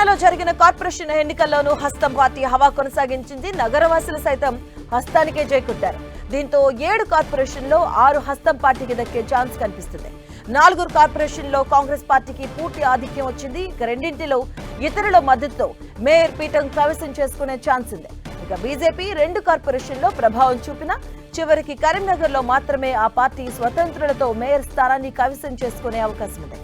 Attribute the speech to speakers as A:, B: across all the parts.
A: తెలంగాణలో జరిగిన కార్పొరేషన్ ఎన్నికల్లోనూ హస్తం పార్టీ హవా కొనసాగించింది. నగరవాసులు సైతం హస్తానికే జైకొట్టారు. దీంతో 7 కార్పొరేషన్లో 6 హస్తం పార్టీకి దక్కే ఛాన్స్ కనిపిస్తుంది. 4 కార్పొరేషన్లో కాంగ్రెస్ పార్టీకి పూర్తి ఆధిక్యం వచ్చింది. ఇక రెండింటిలో ఇతరుల మద్దతుతో మేయర్ పీఠం కైవసం చేసుకునే ఛాన్స్ ఉంది. ఇక బీజేపీ 2 కార్పొరేషన్లో ప్రభావం చూపినా చివరికి కరీంనగర్లో మాత్రమే ఆ పార్టీ స్వతంత్రులతో మేయర్ స్థానాన్ని కైవసం చేసుకునే అవకాశం ఉంది.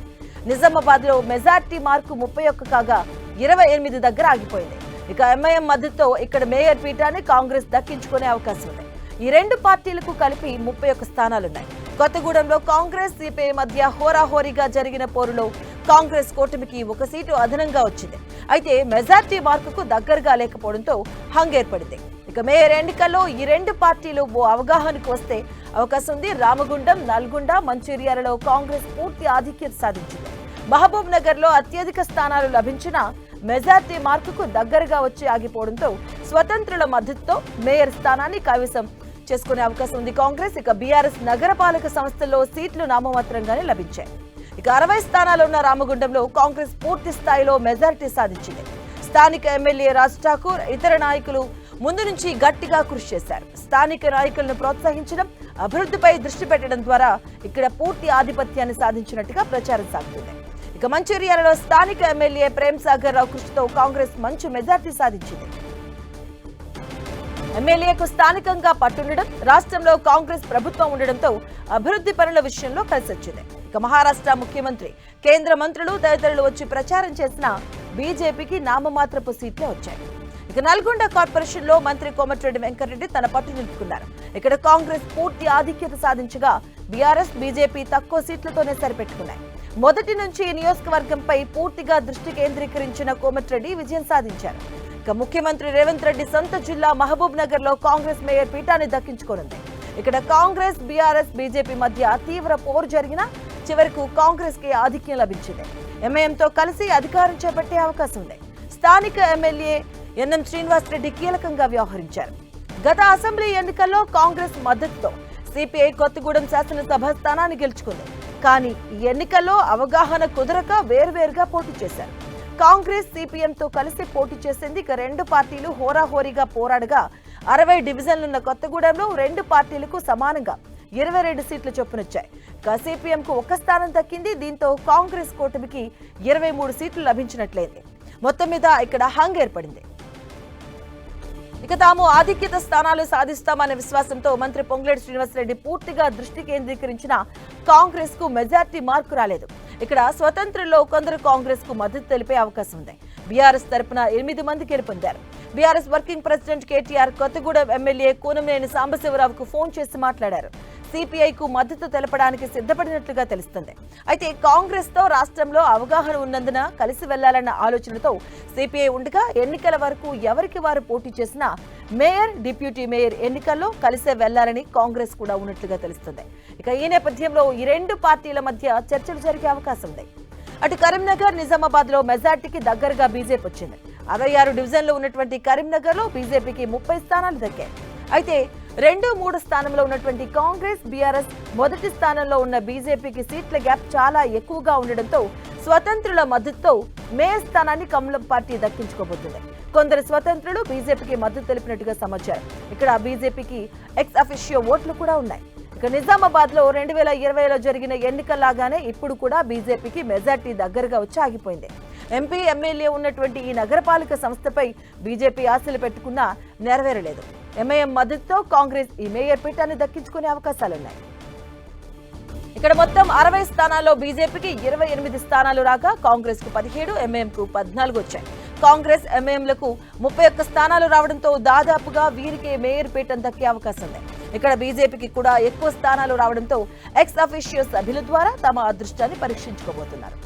A: నిజామాబాద్ లో మెజార్టీ మార్కు 31 కాగా 28 దగ్గర ఆగిపోయింది. ఇక ఎంఐఎం మద్దతుతో ఇక్కడ మేయర్ పీఠాన్ని కాంగ్రెస్ దక్కించుకునే అవకాశం ఉంది. ఈ 2 పార్టీలకు కలిపి 31 స్థానాలున్నాయి. కొత్తగూడెంలో కాంగ్రెస్ సిపిఐ మధ్య హోరాహోరీగా జరిగిన పోరులో కాంగ్రెస్ కూటమికి 1 సీటు అదనంగా వచ్చింది. అయితే మెజార్టీ మార్కుకు దగ్గరగా లేకపోవడంతో హంగ్ ఏర్పడింది. ఇక మేయర్ ఎన్నికల్లో ఈ 2 పార్టీలు ఓ అవగాహనకు వస్తే అవకాశం ఉంది. రామగుండం, నల్గొండ, మంచిర్యాలలో కాంగ్రెస్ పూర్తి ఆధిక్యత సాధించింది. మహబూబ్ నగర్ లో అత్యధిక స్థానాలు లభించినా మెజార్టీ మార్కుకు దగ్గరగా వచ్చి ఆగిపోవడంతో స్వతంత్రుల మద్దతుతో మేయర్ స్థానాన్ని కైవసం చేసుకునే అవకాశం ఉంది కాంగ్రెస్. ఇక బీఆర్ఎస్ నగరపాలక సంస్థల్లో సీట్లు నామమాత్రంగానే లభించాయి. ఇక 60 స్థానాలున్న రామగుండంలో కాంగ్రెస్ పూర్తి స్థాయిలో మెజారిటీ సాధించింది. స్థానిక ఎమ్మెల్యే రాజ్ ఠాకూర్ ఇతర నాయకులు ముందు నుంచి గట్టిగా కృషి చేశారు. స్థానిక నాయకులను ప్రోత్సహించడం, అభివృద్ధిపై దృష్టి పెట్టడం ద్వారా ఇక్కడ పూర్తి ఆధిపత్యాన్ని సాధించినట్టుగా ప్రచారం సాగుతుంది. ఇక మంచిర్యాలలో స్థానిక ఎమ్మెల్యే ప్రేమ్ సాగర్ రావు కృషితో కాంగ్రెస్ మంచి మెజార్టీ సాధించింది. ఎమ్మెల్యేకు స్థానికంగా పట్టుండడం, రాష్ట్రంలో కాంగ్రెస్ ప్రభుత్వం ఉండడంతో అభివృద్ధి పనుల విషయంలో కలిసొచ్చింది. ఇక మహారాష్ట్ర ముఖ్యమంత్రి, కేంద్ర మంత్రులు తదితరులు వచ్చి ప్రచారం చేసిన బీజేపీకి నామమాత్రపు సీట్లే వచ్చాయి. ఇక నల్గొండ కార్పొరేషన్ లో మంత్రి కోమటిరెడ్డి వెంకటరెడ్డి తన పట్టు నిలుపుకున్నారు. ఇక్కడ కాంగ్రెస్ పూర్తి ఆధిక్యత సాధించగా బీఆర్ఎస్, బీజేపీ తక్కువ సీట్లతోనే సరిపెట్టుకున్నాయి. మొదటి నుంచి ఈ నియోజకవర్గంపై పూర్తిగా దృష్టి కేంద్రీకరించిన కోమటిరెడ్డి విజయం సాధించారు. ఇక ముఖ్యమంత్రి రేవంత్ రెడ్డి సొంత జిల్లా మహబూబ్ నగర్ లో కాంగ్రెస్ మేయర్ పీఠాన్ని దక్కించుకోనుంది. ఇక్కడ కాంగ్రెస్, బీఆర్ఎస్, బీజేపీ మధ్య తీవ్ర పోరు జరిగినా చివరకు కాంగ్రెస్ కి ఆధిక్యం లభించింది. ఎంఐఎంతో కలిసి అధికారం చేపట్టే అవకాశం ఉంది. స్థానిక ఎమ్మెల్యే ఎన్ఎం శ్రీనివాస్ రెడ్డి కీలకంగా వ్యవహరించారు. గత అసెంబ్లీ ఎన్నికల్లో కాంగ్రెస్ మద్దతుతో సిపిఐ కొత్తగూడెం శాసనసభ స్థానాన్ని గెలుచుకుంది. కానీ ఈ ఎన్నికల్లో అవగాహన కుదరక వేర్వేరుగా పోటీ చేశారు. కాంగ్రెస్ సిపిఎంతో కలిసి పోటీ చేసింది. ఇక 2 పార్టీలు హోరాహోరీగా పోరాడగా 60 డివిజన్లున్న కొత్తగూడెంలో 2 పార్టీలకు సమానంగా 22 సీట్లు చొప్పునొచ్చాయి. ఇక సిపిఎంకు 1 స్థానం దక్కింది. దీంతో కాంగ్రెస్ కూటమికి 23 సీట్లు లభించినట్లయింది. మొత్తం మీద ఇక్కడ హంగ్ ఏర్పడింది. ఇక తాము ఆధిక్యత స్థానాలు సాధిస్తామనే విశ్వాసంతో మంత్రి పొంగులేటి శ్రీనివాసరెడ్డి పూర్తిగా దృష్టి కేంద్రీకరించిన కాంగ్రెస్ కు మెజార్టీ మార్కు రాలేదు. ఇక్కడ స్వతంత్రుల్లో కొందరు కాంగ్రెస్ కు మద్దతు తెలిపే అవకాశం ఉంది. బీఆర్ఎస్ తరపున 8 మంది గెలుపొందారు. BRS working president KTR Kothagudem MLA Kunamneni సాంబశివరావుకు ఫోన్ చేసి మాట్లాడారు. సిపిఐకు మద్దతు తెలపడానికి సిద్ధపడినట్లుగా తెలుస్తుంది. అయితే కాంగ్రెస్ తో రాష్ట్రంలో అవగాహన ఉన్నందున కలిసి వెళ్లాలన్న ఆలోచనతో సిపిఐ ఉండగా ఎన్నికల వరకు ఎవరికి వారు పోటీ చేసినా మేయర్, డిప్యూటీ మేయర్ ఎన్నికల్లో కలిసే వెళ్లాలని కాంగ్రెస్ కూడా ఉన్నట్లుగా తెలుస్తుంది. ఇక ఈ నేపథ్యంలో ఈ 2 పార్టీల మధ్య చర్చలు జరిగే అవకాశం ఉంది. అటు కరీంనగర్, నిజామాబాద్ లో మెజార్టీకి దగ్గరగా బీజేపీ వచ్చింది. 66 డివిజన్లు ఉన్నటువంటి కరీంనగర్ లో బీజేపీకి 30 స్థానాలు దక్కాయి. అయితే 2, 3 స్థానంలో ఉన్నటువంటి కాంగ్రెస్, బీఆర్ఎస్, మొదటి స్థానంలో ఉన్న బీజేపీకి సీట్ల గ్యాప్ చాలా ఎక్కువగా ఉండడంతో స్వతంత్రుల మద్దతుతో మేయర్ స్థానాన్ని కమలం పార్టీ దక్కించుకోబోతుంది. కొందరు స్వతంత్రులు బీజేపీకి మద్దతు తెలిపినట్టుగా సమాచారం. ఇక్కడ బీజేపీకి ఎక్స్ అఫిషియో ఓట్లు కూడా ఉన్నాయి. ఇక నిజామాబాద్ లో 2020లో జరిగిన ఎన్నికల్లాగానే ఇప్పుడు కూడా బీజేపీకి మెజార్టీ దగ్గరగా వచ్చి ఆగిపోయింది. ఎంపీ, ఎమ్మెల్యే ఉన్నటువంటి ఈ నగరపాలక సంస్థపై బీజేపీ ఆశలు పెట్టుకున్నా నెరవేరలేదు. ఎంఐఎం మద్దతుతో కాంగ్రెస్ ఈ మేయర్ పీఠాన్ని దక్కించుకునే అవకాశాలున్నాయి. ఇక్కడ మొత్తం 60 స్థానాల్లో బీజేపీకి 28 స్థానాలు రాగా కాంగ్రెస్ కు 17, ఎంఐఎంకు 14 వచ్చాయి. కాంగ్రెస్, ఎంఐఎంలకు 31 స్థానాలు రావడంతో దాదాపుగా వీరికే మేయర్ పీఠం దక్కే అవకాశం ఉంది. ఇక్కడ బీజేపీకి కూడా ఎక్కువ స్థానాలు రావడంతో ఎక్స్ అఫిషియో సభ్యుల ద్వారా తమ అదృష్టాన్ని పరీక్షించుకోబోతున్నారు.